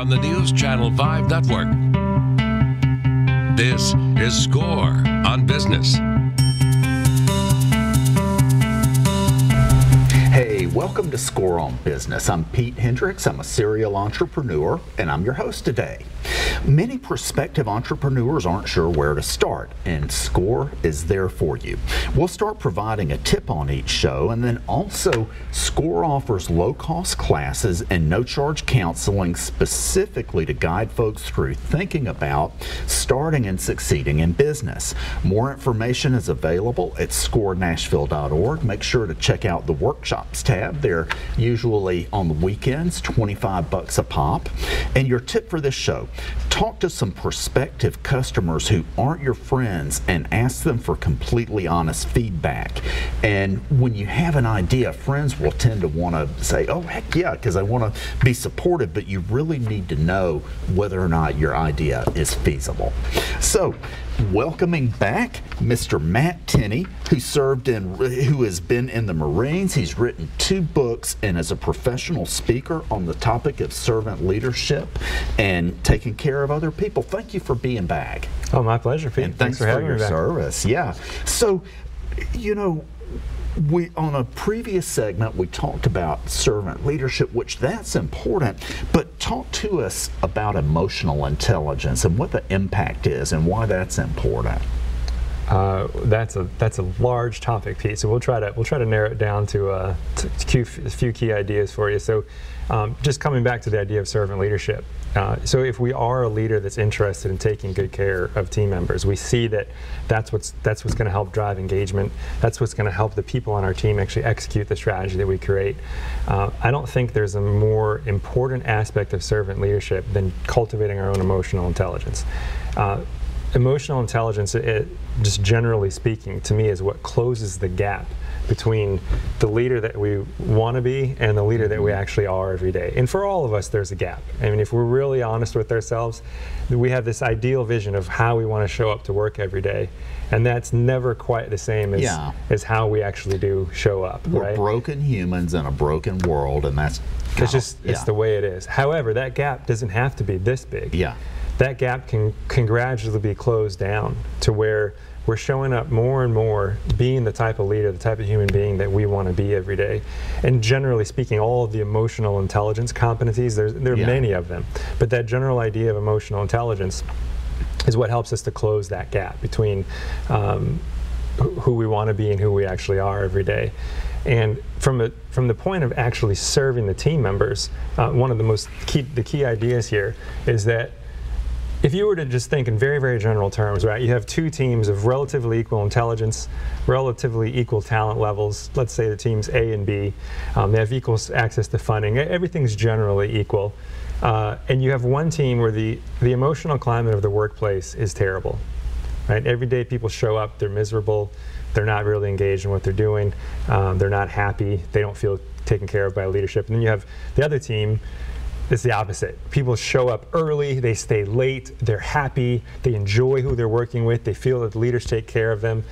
on the News Channel 5 network. This is Score on Business. Hey, welcome to Score on Business. I'm Pete Hendricks. I'm a serial entrepreneur, and I'm your host today. Many prospective entrepreneurs aren't sure where to start, and Score is there for you. We'll start providing a tip on each show, and then also Score offers low-cost classes and no-charge counseling specifically to guide folks through thinking about starting and succeeding in business. More information is available at scorenashville.org. Make sure to check out the workshops tab. They're usually on the weekends, $25 a pop. And your tip for this show: talk to some prospective customers who aren't your friends and ask them for completely honest feedback. And when you have an idea, friends will tend to want to say, oh, heck yeah, because I want to be supportive, but you really need to know whether or not your idea is feasible. So, welcoming back Mr. Matt Tenney, who has been in the Marines. He's written 2 books and is a professional speaker on the topic of servant leadership and taking care of other people. Thank you for being back. Oh, my pleasure, Pete. And thanks for having your me back. service. Yeah. So, you know, on a previous segment, we talked about servant leadership, which that's important, but talk to us about emotional intelligence and what the impact is and why that's important. That's a large topic, Pete. So we'll try to narrow it down to a few key ideas for you. So just coming back to the idea of servant leadership. So if we are a leader that's interested in taking good care of team members, we see that that's what's going to help drive engagement. That's what's going to help the people on our team actually execute the strategy that we create. I don't think there's a more important aspect of servant leadership than cultivating our own emotional intelligence. Emotional intelligence, just generally speaking, to me is what closes the gap between the leader that we want to be and the leader that we actually are every day. And for all of us, there's a gap. I mean, if we're really honest with ourselves, we have this ideal vision of how we want to show up to work every day. And that's never quite the same as how we actually do show up. We're broken humans in a broken world, and that's it's the way it is. However, that gap doesn't have to be this big. Yeah. That gap can gradually be closed down to where we're showing up more and more, being the type of leader, the type of human being that we want to be every day. And generally speaking, all of the emotional intelligence competencies, there are many of them, but that general idea of emotional intelligence is what helps us to close that gap between who we want to be and who we actually are every day. And from the point of actually serving the team members, one of the key ideas here is that if you were to just think in very, very general terms, right, you have 2 teams of relatively equal intelligence, relatively equal talent levels. Let's say the teams A and B. They have equal access to funding. Everything's generally equal. And you have one team where the emotional climate of the workplace is terrible. Right? Every day people show up, they're miserable, they're not really engaged in what they're doing, they're not happy, they don't feel taken care of by leadership. And then you have the other team. It's the opposite. People show up early, they stay late, they're happy, they enjoy who they're working with, they feel that the leaders take care of them.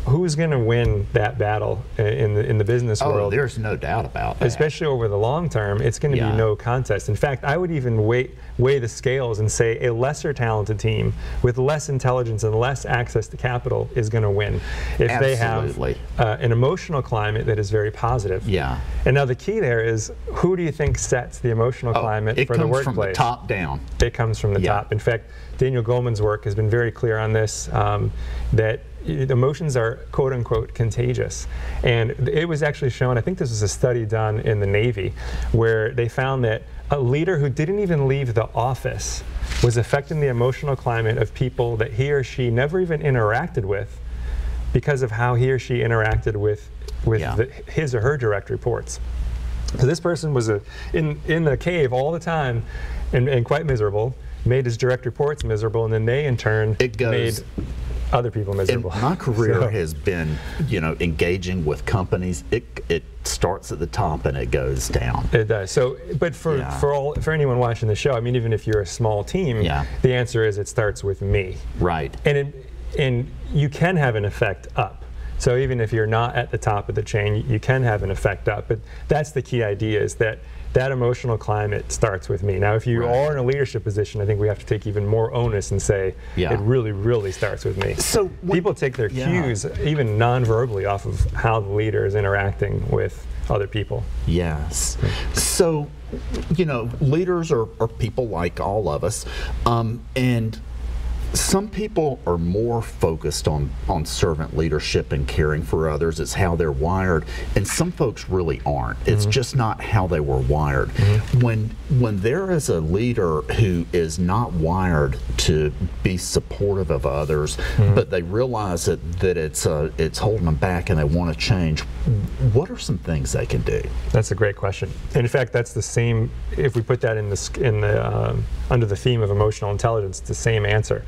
Who's going to win that battle in the business world? Oh, there's no doubt about that. Especially over the long term, it's going to be no contest. In fact, I would even weigh the scales and say a lesser talented team with less intelligence and less access to capital is going to win if they have an emotional climate that is very positive. Yeah. And now the key there is, who do you think sets the emotional climate for the workplace? It comes from the top down. It comes from the top. In fact, Daniel Goleman's work has been very clear on this, that emotions are quote-unquote contagious. And it was actually shown, I think this was a study done in the Navy, where they found that a leader who didn't even leave the office was affecting the emotional climate of people that he or she never even interacted with because of how he or she interacted with his or her direct reports. So this person was in the cave all the time and quite miserable, made his direct reports miserable, and then they in turn made other people miserable. And my career has been, engaging with companies. It starts at the top and it goes down. It does. So, but for anyone watching the show, I mean, even if you're a small team, the answer is it starts with me. Right. And you can have an effect up. So even if you're not at the top of the chain, you can have an effect up. But that's the key idea, is that that emotional climate starts with me. Now, if you are in a leadership position, I think we have to take even more onus and say, it really, really starts with me. So people take their cues, even non-verbally, off of how the leader is interacting with other people. Yes. So, you know, leaders are people like all of us, and some people are more focused on servant leadership and caring for others. It's how they're wired, and some folks really aren't. It's just not how they were wired. When there is a leader who is not wired to be supportive of others, but they realize that it's holding them back and they want to change, what are some things they can do? That's a great question. And in fact, that's the same, if we put that in the under the theme of emotional intelligence, the same answer.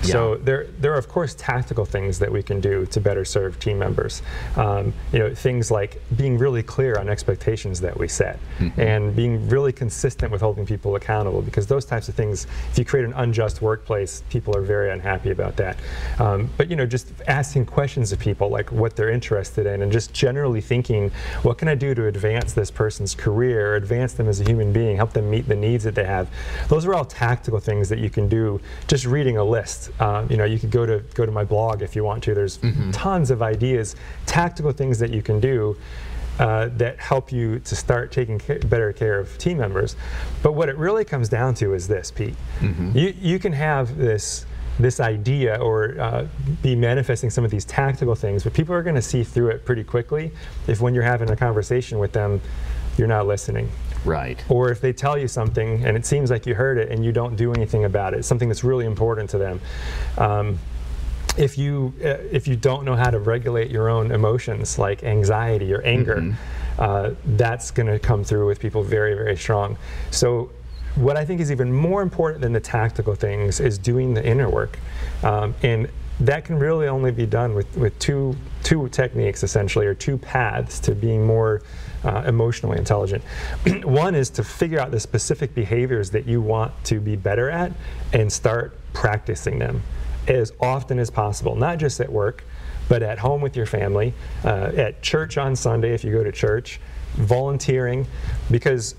So there are of course tactical things that we can do to better serve team members. You know, things like being really clear on expectations that we set, and being really consistent with holding people accountable, because those types of things, if you create an unjust workplace, people are very unhappy about that. But you know, just asking questions of people, like what they're interested in, and just generally thinking, what can I do to advance this person's career, advance them as a human being, help them meet the needs that they have. Those are all tactical things that you can do just reading a list. You know, you could go to my blog if you want to. There's tons of ideas, tactical things that you can do that help you to start taking better care of team members. But what it really comes down to is this, Pete. You can have this idea or be manifesting some of these tactical things, but people are going to see through it pretty quickly if when you're having a conversation with them, you're not listening. Right. Or if they tell you something and it seems like you heard it and you don't do anything about it, something that's really important to them. If you don't know how to regulate your own emotions, like anxiety or anger, that's going to come through with people very, very strong. So what I think is even more important than the tactical things is doing the inner work. And that can really only be done with two techniques, essentially, or two paths to being more emotionally intelligent. One is to figure out the specific behaviors that you want to be better at and start practicing them as often as possible, not just at work, but at home with your family, at church on Sunday if you go to church, volunteering, because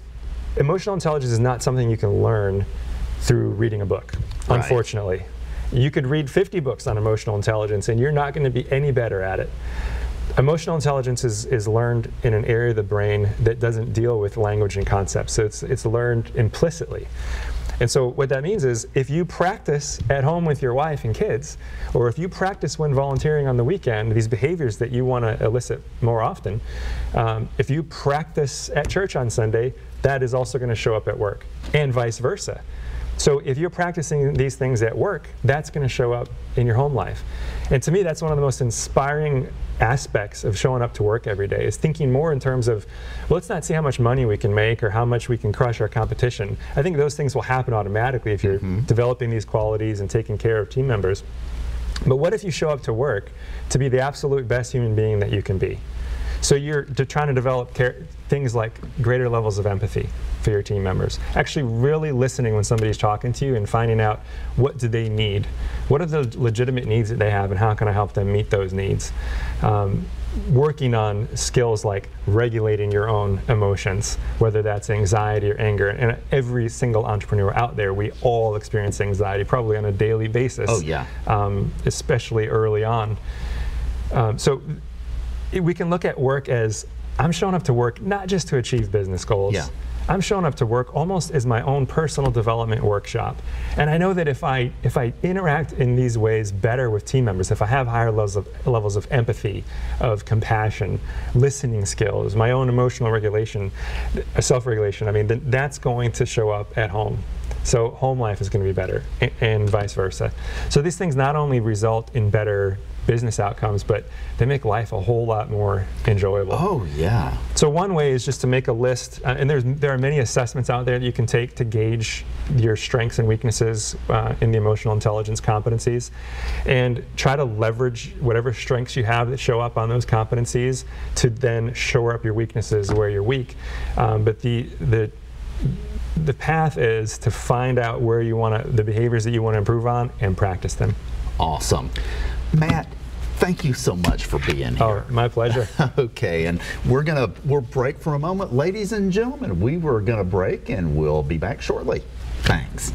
emotional intelligence is not something you can learn through reading a book, unfortunately. You could read 50 books on emotional intelligence and you're not going to be any better at it. Emotional intelligence is learned in an area of the brain that doesn't deal with language and concepts, so it's learned implicitly. And so what that means is, if you practice at home with your wife and kids, or if you practice when volunteering on the weekend, these behaviors that you want to elicit more often, if you practice at church on Sunday, that is also going to show up at work, and vice versa. So if you're practicing these things at work, that's going to show up in your home life. And to me, that's one of the most inspiring aspects of showing up to work every day, is thinking more in terms of, well, let's not see how much money we can make or how much we can crush our competition. I think those things will happen automatically if you're developing these qualities and taking care of team members. But what if you show up to work to be the absolute best human being that you can be? So you're trying to develop things like greater levels of empathy for your team members. Actually really listening when somebody's talking to you and finding out, what do they need? What are the legitimate needs that they have, and how can I help them meet those needs? Working on skills like regulating your own emotions, whether that's anxiety or anger. And every single entrepreneur out there, we all experience anxiety probably on a daily basis. Oh yeah. Especially early on. So we can look at work as, I'm showing up to work not just to achieve business goals. Yeah. I'm showing up to work almost as my own personal development workshop. And I know that if I interact in these ways better with team members, if I have higher levels of empathy, of compassion, listening skills, my own emotional regulation, self-regulation, I mean, then that's going to show up at home. So home life is going to be better, and vice versa. So these things not only result in better business outcomes, but they make life a whole lot more enjoyable. Oh yeah. So one way is just to make a list, and there are many assessments out there that you can take to gauge your strengths and weaknesses in the emotional intelligence competencies, and try to leverage whatever strengths you have that show up on those competencies to then shore up your weaknesses where you're weak. But the path is to find out where you want to, the behaviors that you want to improve on, and practice them. Awesome. Matt, thank you so much for being here. Oh, my pleasure. Okay, and we'll break for a moment, ladies and gentlemen. We're gonna break, and we'll be back shortly. Thanks.